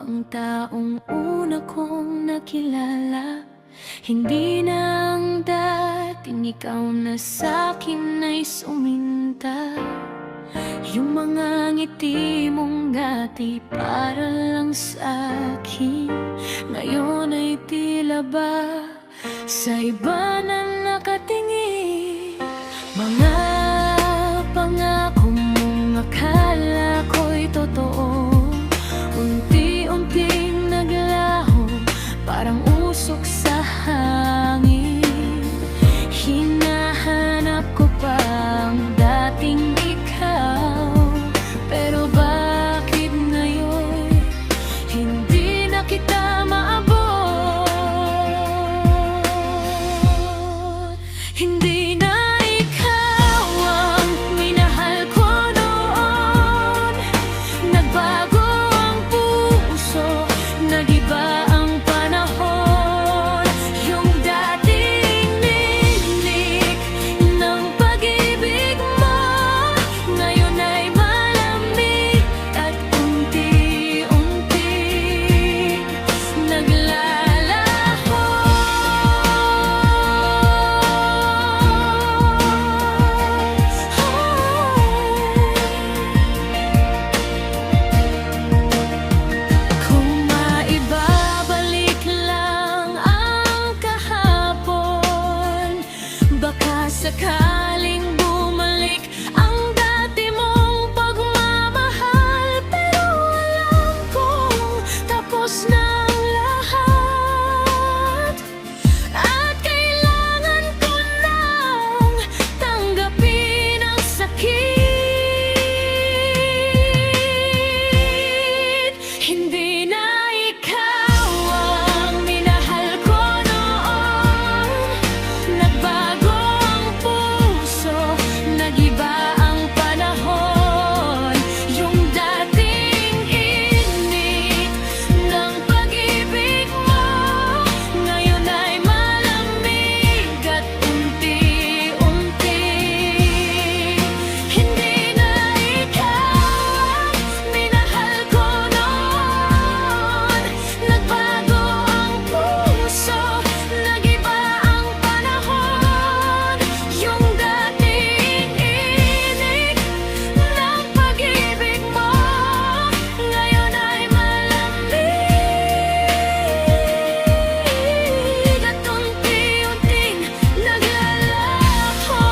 ang taong una kong nakilala. Hindi na ang dating ikaw na sa'kin ay suminta. Yung mga ngiti mong dati para lang sa'kin, ngayon ay tila ba sa iba na nakatingin. Mga pangako mong akala ko'y totoo, unti-unting naglaho, parang usok sa hangin. Hinahanap ko pa ang dating ikaw, pero bakit ngayon hindi na kita maabot? Hindi na ikaw ang minahal ko noon. Nagbago ang puso, nag-iba ang panahon. Yung dating nilik ng pag-ibig mo, ngayon ay malamig at unti-unting naglalaho. Kung maibabalik lang ang kahapon, baka sakaling bumalik ang dati mong pagmamahal. Pero alam kong tapos na ang lahat, at kailangan ko nang tanggapin ang sakit. Hindi na ikaw ang minahal ko noon. Nagbago ang puso, nag-iba ang panahon. Yung dating init ng pag-ibig mo, ngayon ay malamig at unti-unti. Hindi na ikaw ang minahal ko noon. Nagbago ang puso, nag-iba ang panahon. Yung dating init ng pag-ibig mo, ngayon ay malamig at unti-unting naglalaho.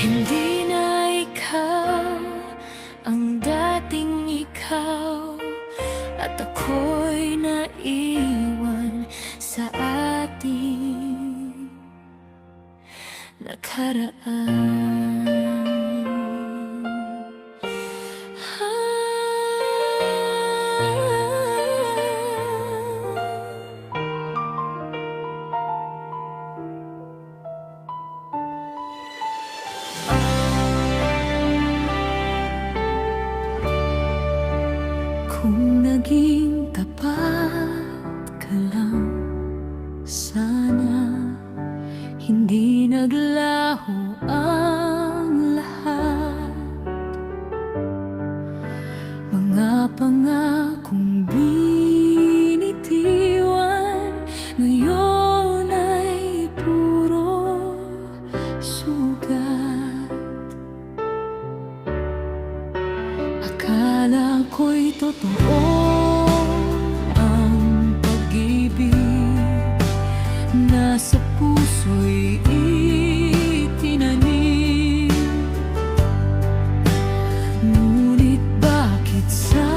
Hindi na ikaw ang dating ikaw, at ako'y naiwan sa ating nakaraan. Kung naging tapat ka lang, sana hindi naglaho ang lahat. Mga pangakong binitiwan, ngayon ay puro sugat. Akala ko'y totoo ang pag-ibig, nasa puso'y itinanim. Ngunit bakit sa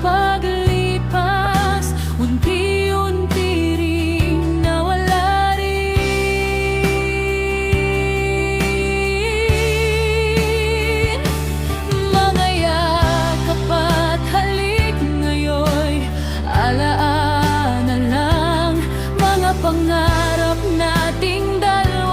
paglipas, unti-unti ring nawala rin. Mga yakap at halik ngayon'y alaala lang, mga pangarap nating dalawa.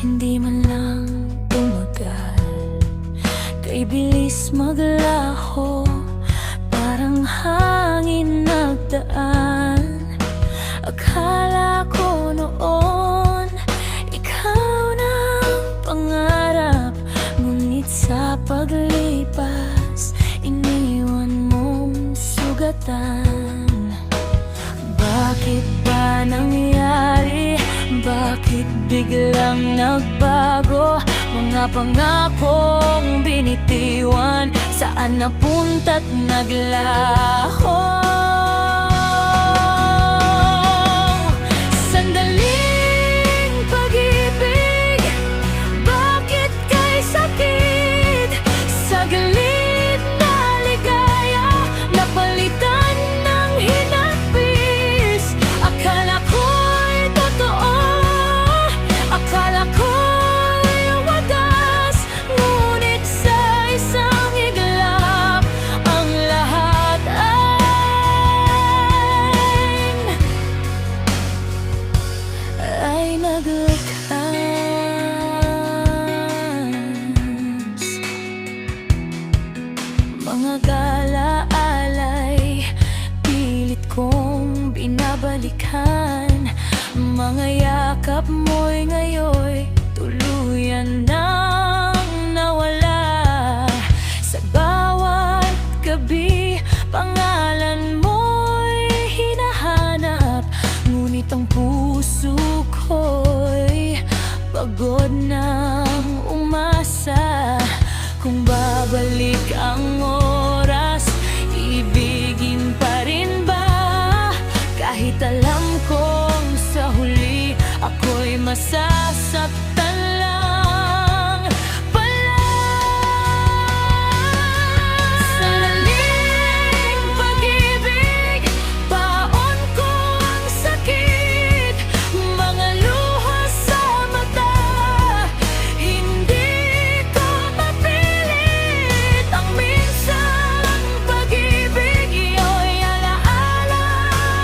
hindi man lang tumagal. Kay bilis maglaho, parang hangin nagdaan. Akala ko noon, ikaw na ang pangarap. Ngunit sa paglipas, iniwan mong sugatan. Bakit ba nangyari? Bakit biglang nagbago? Mga pangakong binitiwan, saan napunta't naglaho? Sandaling pag-ibig, bakit kay sakit? Saglit na ligaya, napalitan ng hinapis. Akala ko'y totoo, akala ko'y wagas. Ngunit sa isang iglap, ang lahat ay naglakas. Mga gala-alay, pilit kong binabalikan. Mga yakap mo'y ngayoy tuluyan nang nawala. Sa bawat gabi, pangalan mo'y hinahanap. Ngunit ang puso ko'y pagod nang umasa. Kung babalik ang oras, ibigin pa rin ba? Kahit alam kong sa huli, ako'y masasaktan lang pala. Sandaling pag-ibig, baon ko ang sakit. Mga luha sa mata, hindi ko mapilit. Ang minsang pag-ibig, iyo'y alaala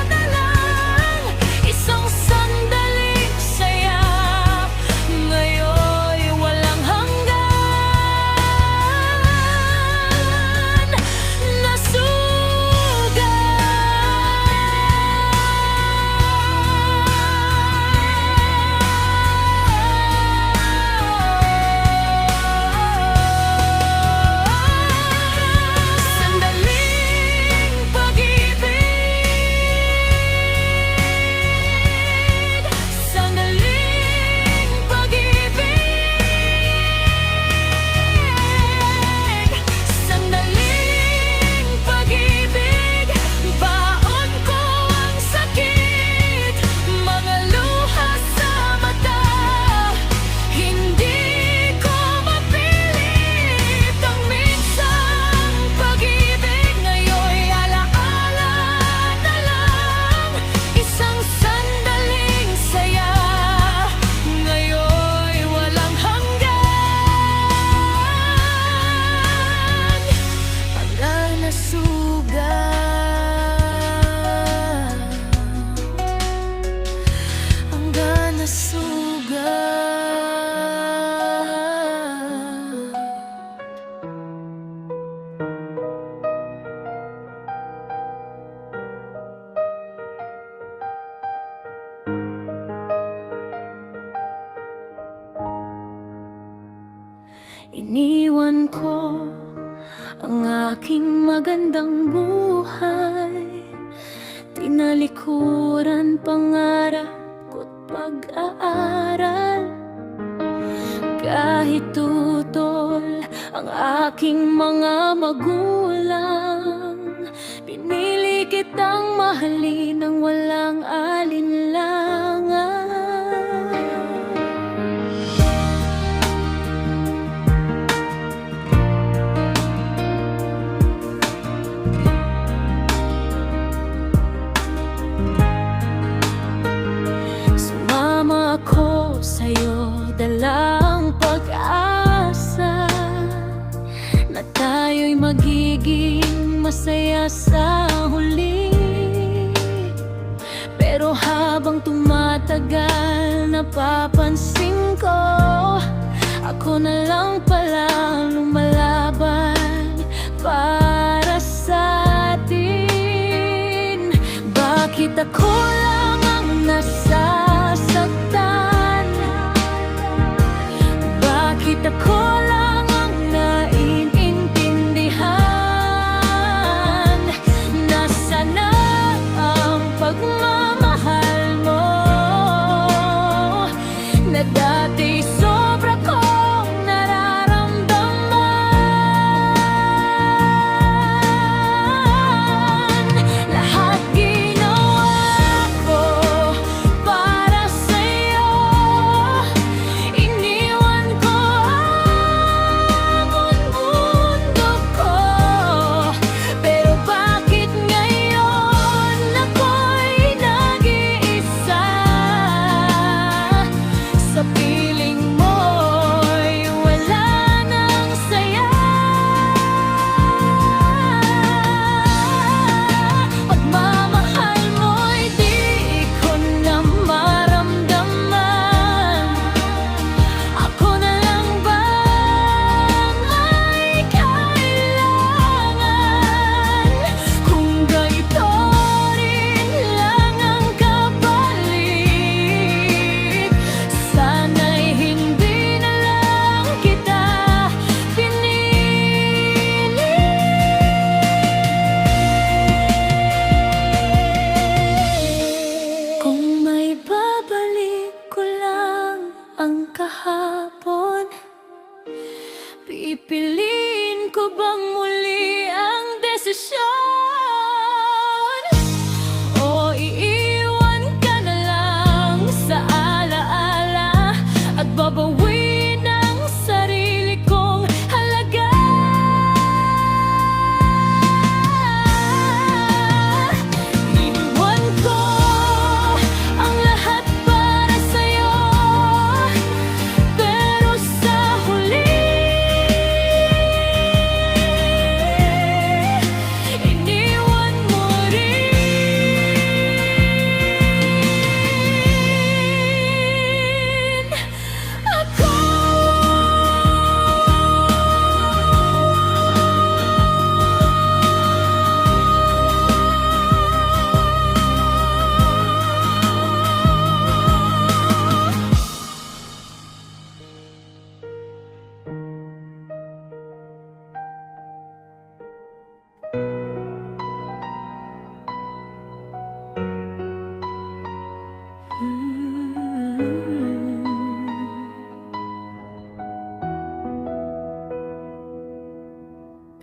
na lang. Isang sandaling saya, ngayon'y walang hanggan. Sandaling pag-ibig, sandaling pag-ibig, sandaling pag-ibig. Baon ko ang sakit, mga luha sa mata, hindi ko mapilit. Ang minsang pag-ibig, ngayon'y alaala na lang. Isang sandaling saya, ngayon'y walang hanggan. Hanggang nasugat, hanggang nasugat. Iniwan ko ang aking magandang buhay, tinalikuran pangarap ko't pag-aaral. Kahit tutol ang aking mga magulang, pinili kitang mahalin ng walang alinlangan. Sumama ako sa'yo, dalang pag-asa na tayo'y magiging masaya sa huli. Pero habang tumatagal, napapansin ko ako na lang pala lumalaban para sa atin. Bakit ako lang ang nasasaktan? Bakit ako lang ang naiintindihan? Nasaan na ang pagmamahal mo na dati sobra kong nararamdaman? Lahat ginawa ko para sa'yo, iniwan ko ang mundo ko. Pero bakit ngayon ako'y nag-iisa? Sa piling mo'y wala nang saya. Pagmamahal mo'y di ko na maramdaman. Ako na lang bang ay kailangan? Kung ganito rin lang ang kapalit, sana'y hindi na lang kita pinili. Kung may babalik ko lang ang kahapon, pipiliin ko bang muli ang desisyon? O iiwan ka na lang sa alaala at babawin ang sarili kong halaga? Iniwan ko ang lahat para sa'yo, pero sa huli iniwan mo rin ako.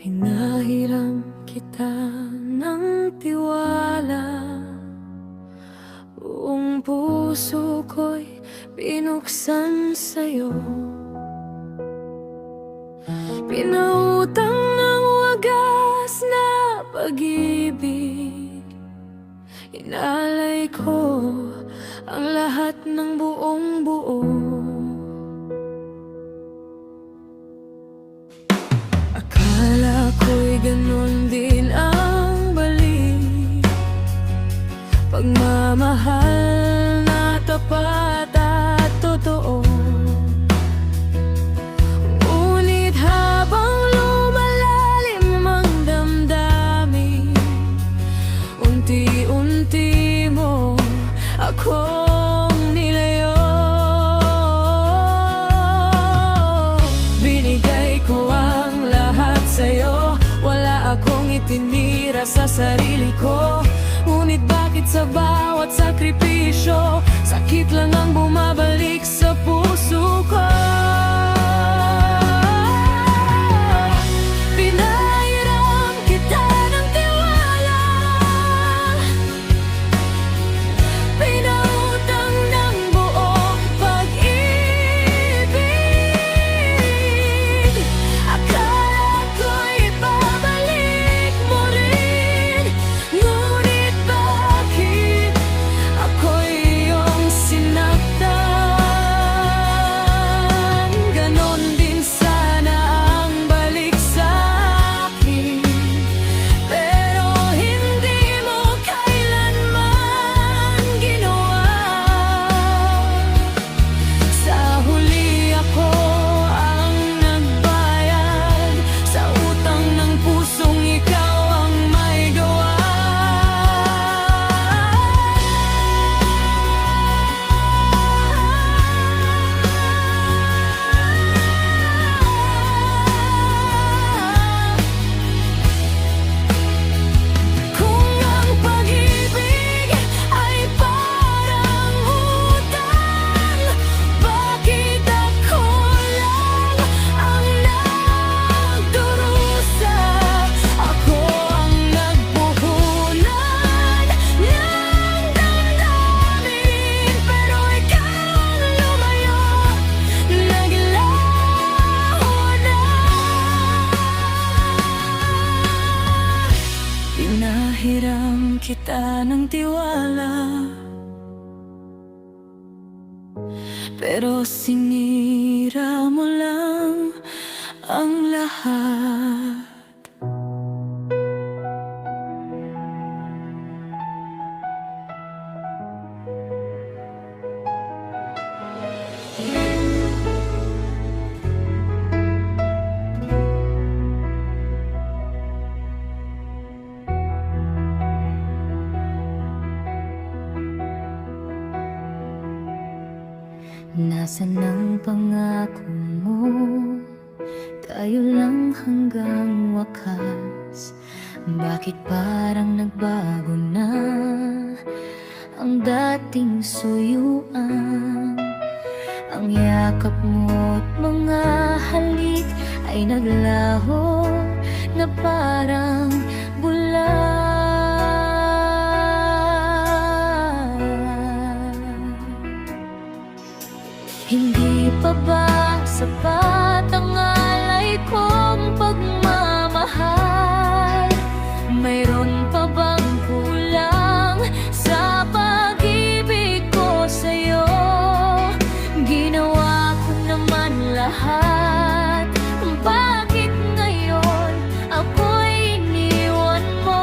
Pinahiram kita ng tiwala, buong puso ko'y binuksan sa'yo. Pinautang ng wagas na pag-ibig, inalay ko ang lahat ng buong buo. Akala ko'y ganun din ang balik, pagmamahal na tapat at totoo. Ngunit habang lumalalim ang damdamin, unti-unti mo akong nilayo. Binigay ko ang lahat sa'yo, wala akong itinira sa sarili ko. Ngunit bakit sa bawat sakripisyo, sakit lang ang bumabalik sa puso ko? Pinahiram kita ng tiwala, pinautang ng buong pag-ibig. Akala ko'y babalik mo rin, ngunit bakit ako'y iyong sinaktan? Pinahiram kita ng tiwala, pero sinira mo lang ang lahat. Nasaan ang pangako mo? Tayo lang hanggang wakas. Bakit parang nagbago na ang dating suyuan? Ang yakap mo't mga halik ay naglaho na parang bula. Hindi pa ba sapat ang alay kong pagmamahal? Mayroon pa bang kulang sa pag-ibig ko sa'yo? Ginawa ko naman lahat, bakit ngayon ako'y iniwan mo?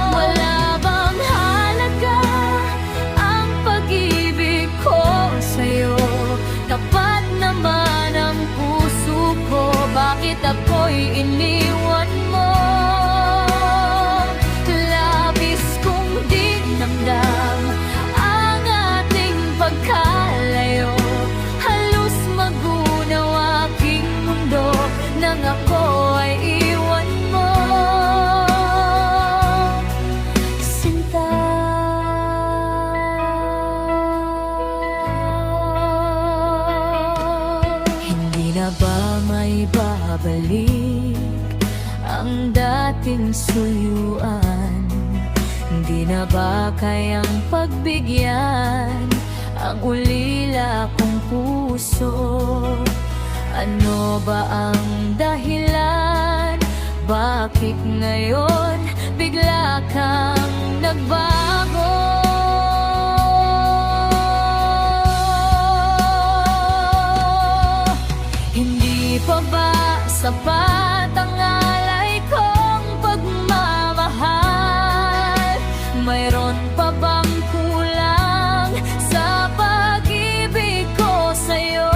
Wala bang halaga ang pag-ibig ko sa'yo? Tapat naman ang puso ko, bakit ako'y iniwan mo? Labis kong dinamdam ang ating pagkalayo, halos magunaw aking mundo nang ako ay iwan mo, sinta. Hindi na ba may babalik ang dating suyuan? Hindi na ba kayang pagbigyan ang ulila kong puso? Ano ba ang dahilan? Bakit ngayon bigla kang nagbago? Hindi pa ba sapat ang alay kong pagmamahal? Mayroon pa bang kulang sa pag-ibig ko sa'yo?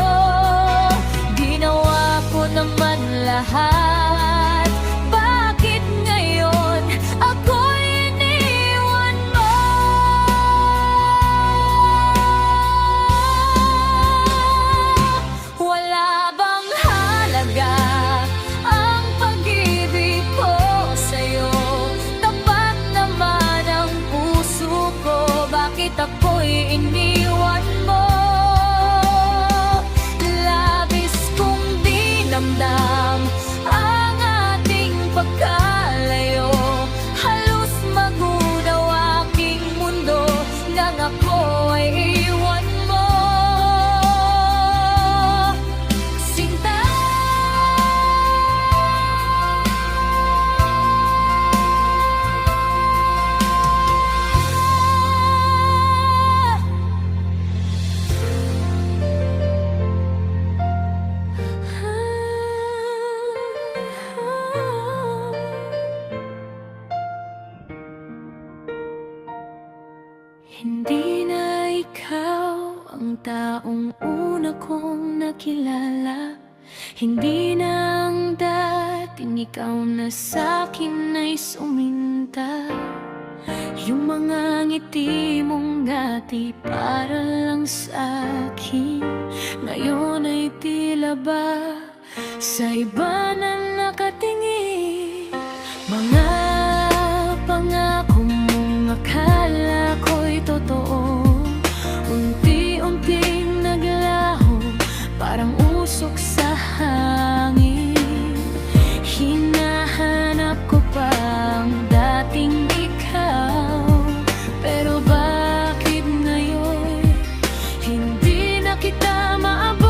Ginawa ko naman lahat, bakit ngayon ako'y iniwan mo? Wala bang halaga ang pag-ibig ko sa'yo? Tapat naman ang puso ko, bakit ako'y iniwan mo? Labis kong dinamdam ang ating pagkalayo, halos magunaw aking mundo nang ako ay iwan mo, sinta. Hindi na ikaw ang taong una kong nakilala. Hindi na ang dating ikaw na sa'kin ay suminta. Yung mga ngiti mong dati para lang sa'kin, ngayon ay tila ba sa iba na nakatingin. Mga pangako mong akala ko'y totoo, unti-unting naglaho, parang usok sa hangin. Hinahanap ko pa ang dating ikaw, pero bakit ngayon hindi na kita maabot?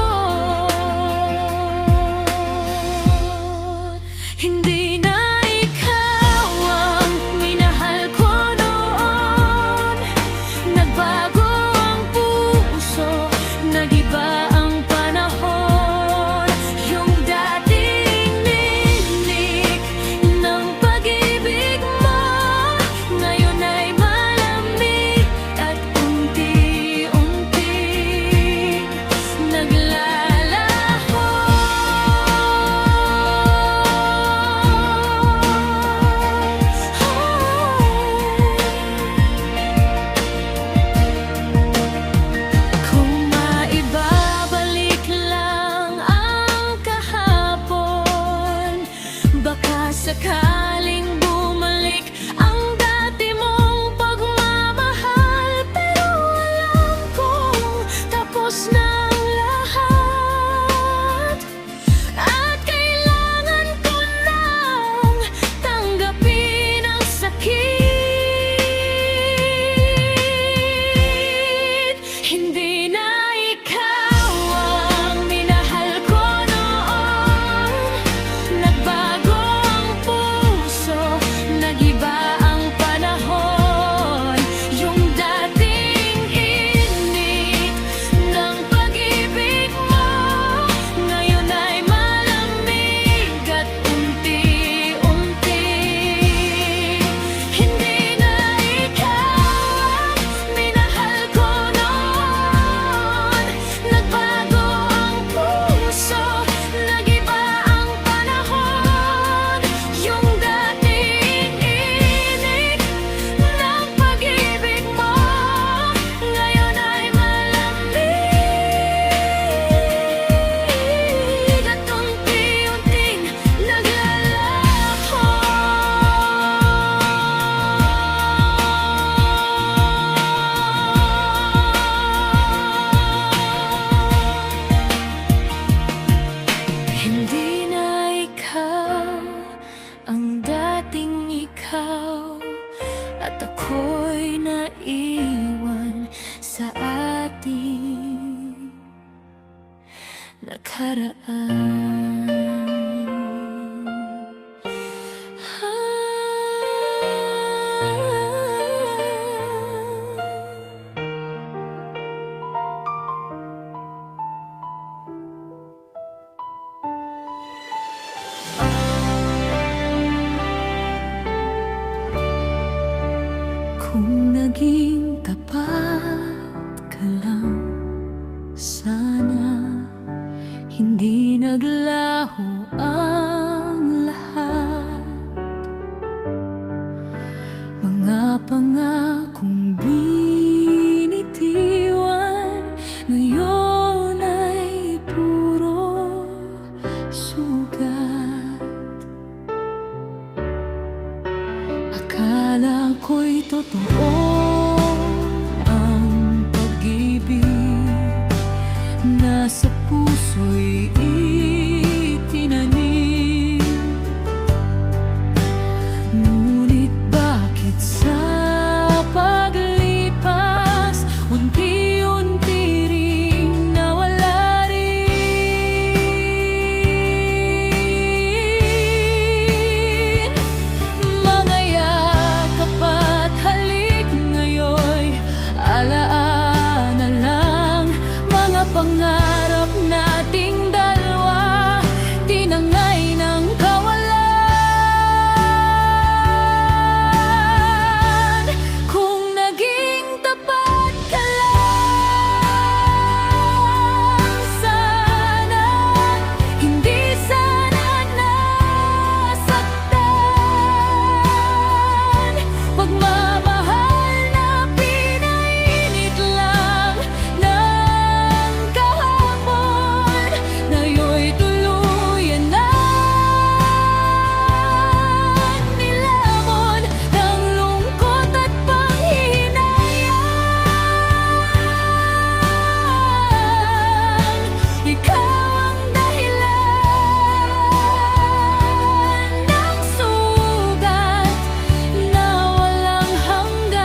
sakaling bumalik ang dati mong pagmamahal. Pero alam kong tapos na ang lahat, at kailangan ko nang tanggapin ang sakit. Hindi na ikaw ang minahal ko noon. Nagbago ang puso, nag-iba ang panahon. Yung dating init ng pag-ibig mo ngayon ay malamig at unti-unti. Hindi na ikaw ang minahal ko noon. Nagbago ang puso, nag-iba ang panahon. Yung dating init ng pag-ibig mo ngayon ay malamig at unti-unting naglalaho. Hindi na ikaw ang dating ikaw, at ako'y naiwan sa ating nakaraan. Kung naging tapat ka lang, sana hindi naglaho ang lahat. Mga pangakong binitiwan ngayon ay puro sugat. Akala ko'y totoo ang pag-ibig, nasa puso'y itinanim. Ngunit bakit sa paglipas unti-unti ring nawala rin? Mga yakap at halik ngayon'y alaala lang. Mga pangarap nating dalawa, tinangay ng kawalan. Kung naging tapat ka lang, sana hindi sana nasaktan. Pagmamahal na pinainit lang ng kahapon, ngayon'y tuluyan na nilamon ng lungkot at panghinayang. Ikaw ang dahilan ng sugat na walang hanggan.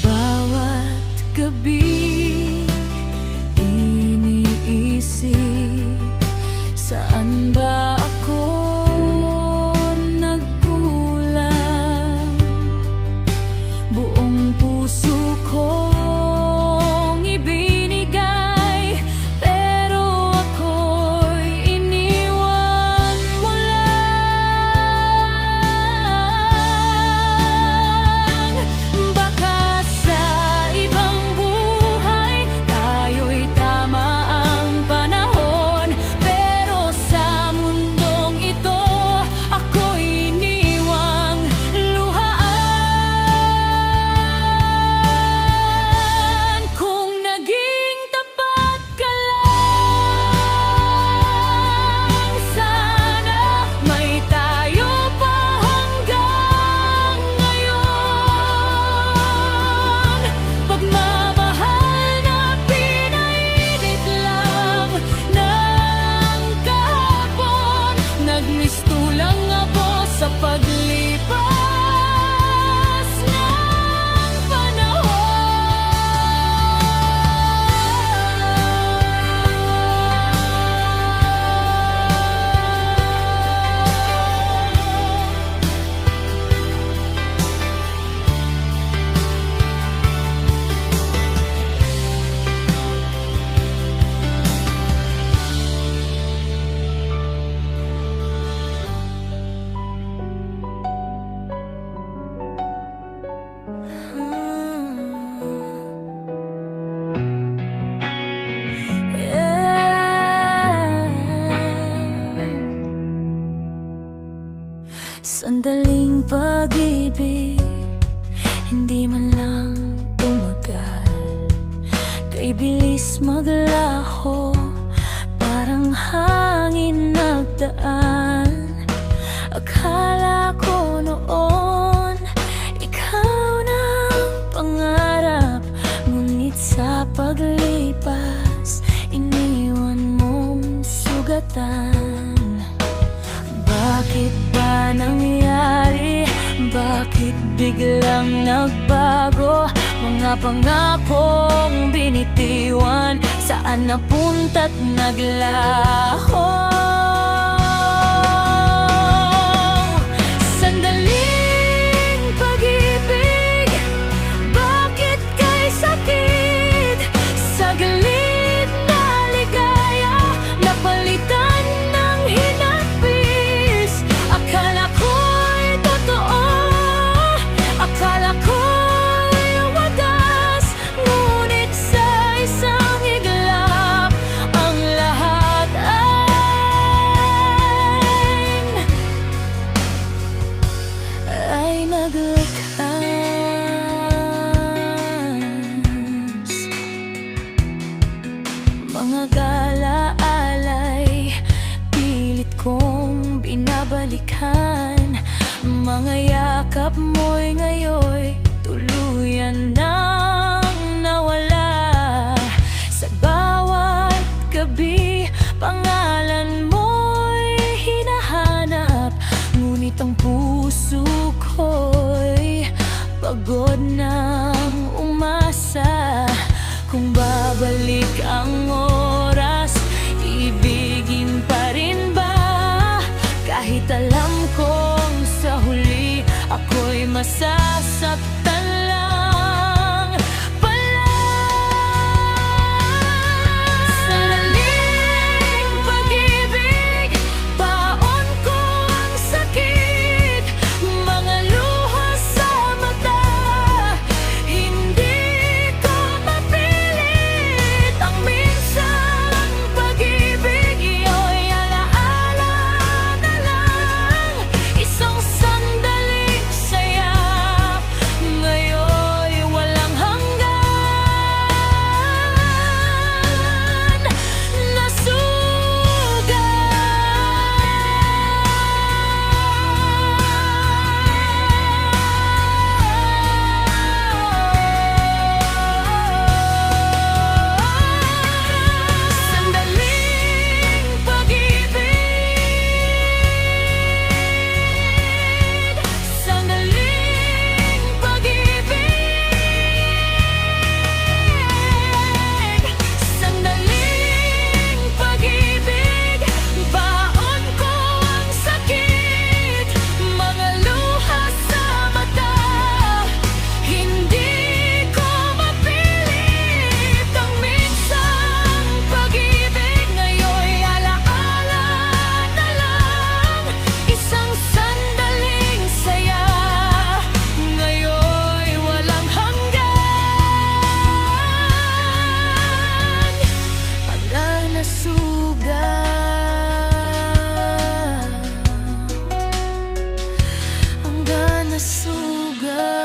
Bawat gabi iniisip, saan ba ako nagkulang? Buong puso kong ibinigay, pero ako'y iniwan mo lang. Baka sa ibang buhay tayo'y tama ang panahon, pero sa mundong ito ako'y iniwang luhaan. lang tumagal, kay bilis maglaho, parang hangin nagdaan. Akala ko noon ikaw na ang pangarap, ngunit sa paglipas iniwan mong sugatan. Bakit ba nangyari? Bakit biglang nagbago? Mga pangakong binitiwan, saan napunta't naglaho? Sandaling pag-ibig, bakit kay sakit? Saglit na ligaya, napalitan ng hinapis. Akala ko'y totoo, akala ko'y wagas, ngunit sa isang iglap ang lahat ay naglakas. Mga gala-alay, pilit kong binabalikan. Mga yakap mo'y ngayoy tuluyan nang nawala. Sa bawat gabi, pangalan mo'y hinahanap, ngunit ang puso ko'y pagod nang umasa. Kung babalik ang oras, ibigin pa rin ba? Kahit alam kong sa huli ako'y masasaktan lang pala. Sandaling pag-ibig, baon ko ang sakit, mga luha sa mata, hindi ko mapilit. Ang minsang pag-ibig iyo'y alaala na lang, isang sandaling saya, ngayon'y walang hanggan. Sandaling pag-ibig, sandaling pag-ibig, sandaling pag-ibig, baon ko ang sakit, mga luha sa mata, hindi ko mapilit. Ang minsang pag-ibig ngayon'y alaala na lang, isang sandaling saya, ngayon'y walang hanggan. Hanggang nasugat, hanggang nasugat.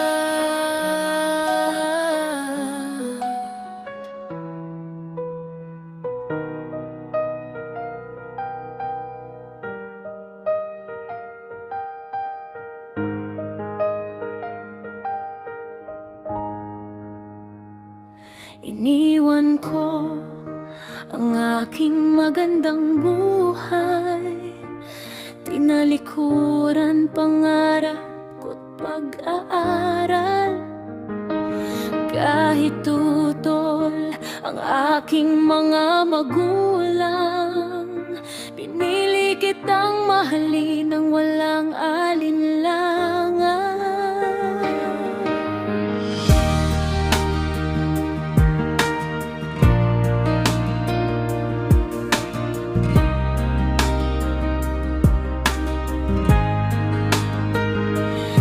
Iniwan ko ang aking magandang buhay, tinalikuran pangarap ko't pag-aaral. Kahit tutol ang aking mga magulang, pinili kitang mahalin ng walang alinlangan.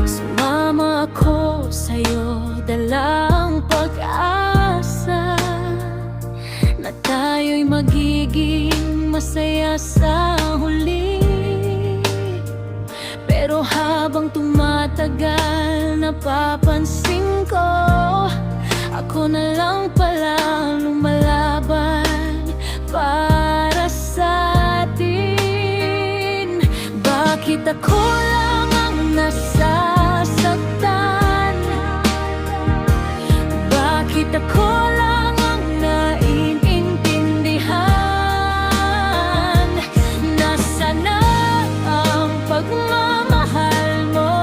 Sumama ako sa'yo, dalang pag-asa na tayo'y magiging masaya sa huli. Pero habang tumatagal, napapansin ko Ako na lang pala lumalaban para sa atin. Bakit ako lang ang nasasaktan? Bakit ako lang ang naiintindihan? Nasaan na ang pagmamahal mo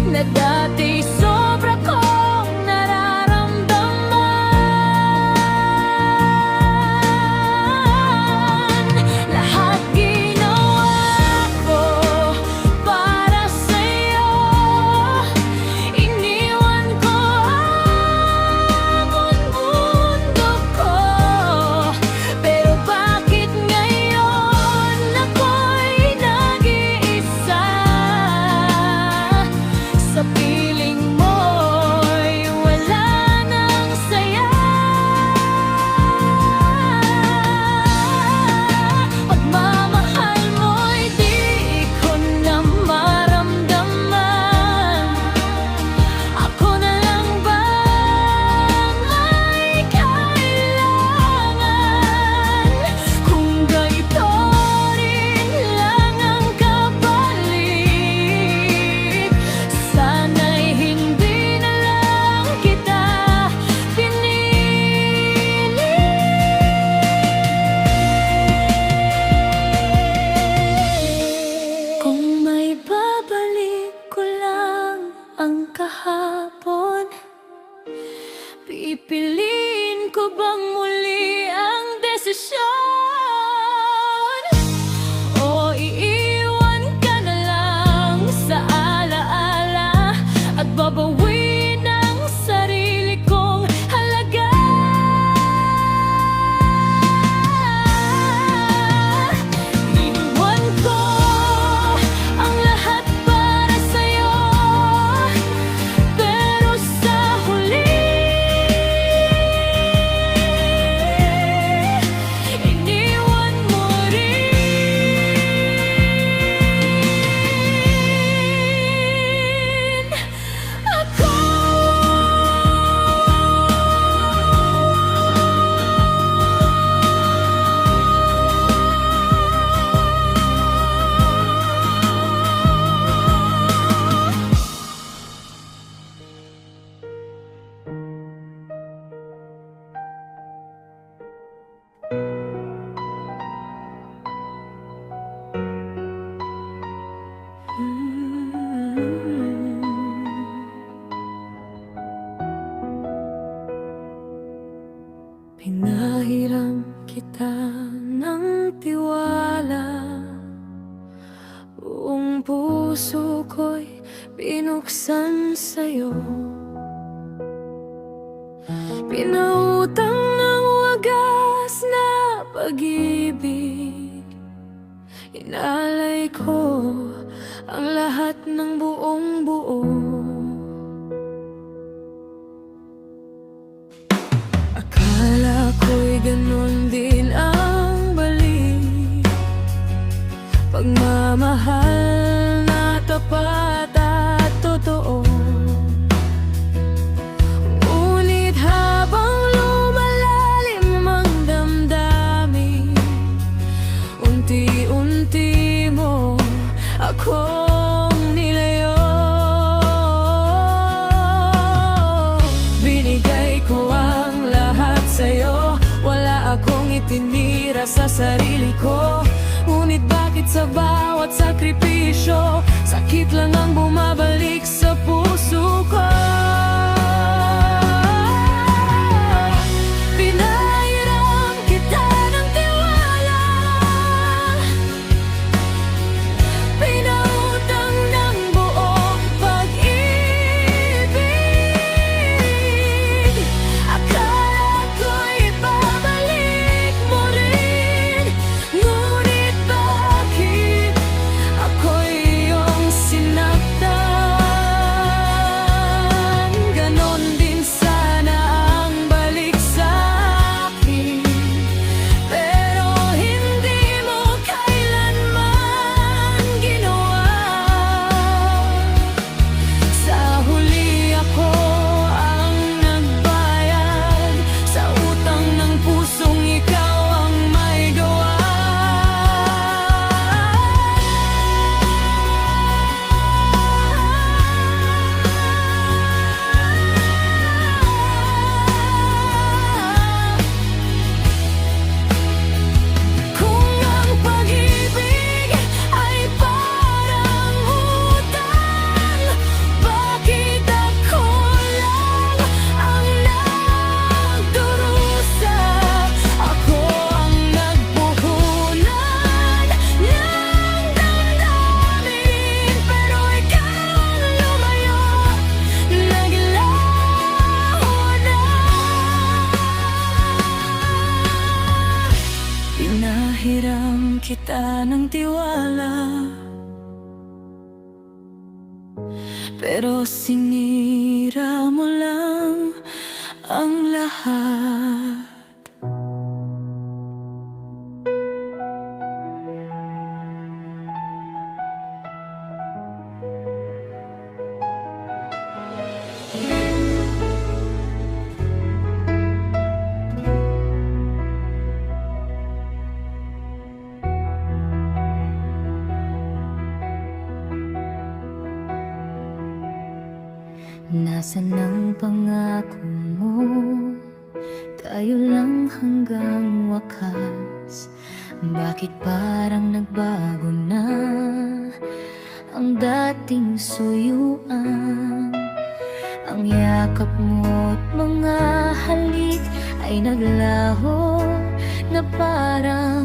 na dati sobra kong nararamdaman? Lahat ginawa ko para sa'yo. Iniwan ko ang mundo ko. Pero bakit ngayon ako'y nag-iisa? Sa piling mo'y wala nang saya. Pagmamahal mo'y di ko na maramdaman. Ako na lang ba may kailangan? Kung ganito rin lang ang kapalit, sana'y hindi na lang kita pinili. Kung may babalik ko lang ang kahapon, pipiliin ko bang muli ang desisyon? O iiwan ka na lang sa alaala at babawiin ang sarili kong halaga? Iniwan ko ang lahat para sa'yo, pero sa huli iniwan mo rin ako. Pinahiram kita ng tiwala, buong puso ko'y binuksan sa'yo. Pinautang ng wagas na pag-ibig, inalay ko ang lahat ng buong buo. Akala ko'y ganun din ang balik, pagmamahal na tapat at totoo. Ngunit habang lumalalim ang damdamin, unti-unti mo akong nilayo. Binigay ko ang lahat sa'yo, wala akong itinira sa sarili ko. Ngunit bakit sa bawat sakripisyo, sakit lang ang bumabalik sa puso ko? Pinahiram kita ng tiwala, pinautang ng buong pag-ibig. Akala ko'y babalik mo rin, ngunit bakit ako'y iyong sinaktan? ng tiwala, pero sinira mo lang ang lahat. Nasaan ang pangako mo? Tayo lang hanggang wakas. Bakit parang nagbago na ang dating suyuan? Ang yakap mo't mga halik ay naglaho na parang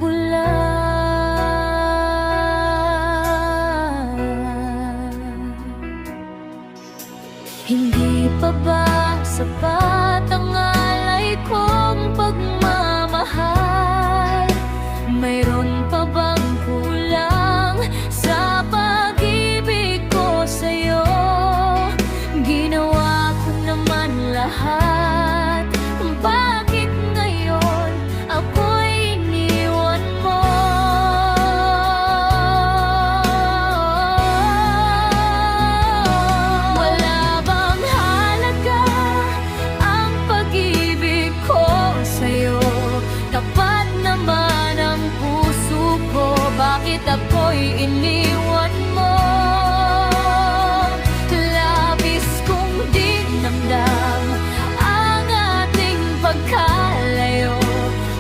bula. Hindi pa ba sapat ang alay kong pagmamahal? Mayroon pa bang kulang sa pag-ibig ko sa'yo? Ginawa ko naman lahat, bakit ngayon ako'y iniwan mo? Wala bang halaga ang pag-ibig ko sa'yo? Tapat naman ang puso ko, bakit ako'y iniwan mo? Labis kong dinamdam ang ating pagkalayo,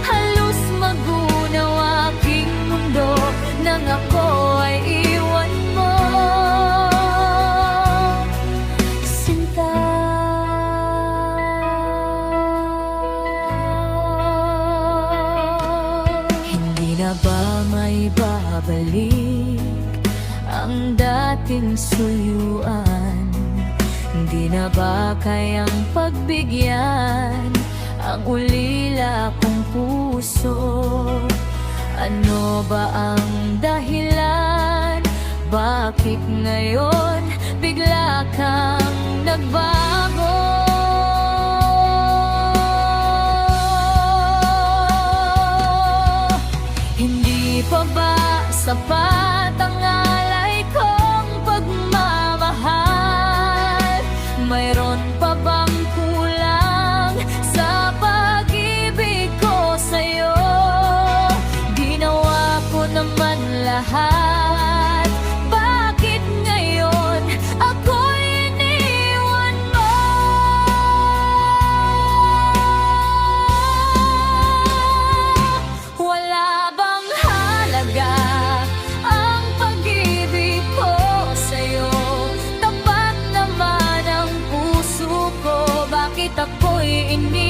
halos magunaw aking mundo nang ako ay iwan mo, sinta. Hindi na ba may babalik ang dating suyuan? Hindi na ba kayang pagbigyan ang ulila kong puso? Ano ba ang dahilan? Bakit ngayon bigla kang nagbago? Hindi pa ba sapat ang alay kong pagmamahal? Mayroon pa bang kulang sa pag-ibig ko sa'yo? Ginawa ko naman lahat, bakit ngayon ako'y iniwan mo? Wala bang halaga ang pag-ibig ko sa'yo? Tapat naman ang puso ko, bakit ako'y iniwan?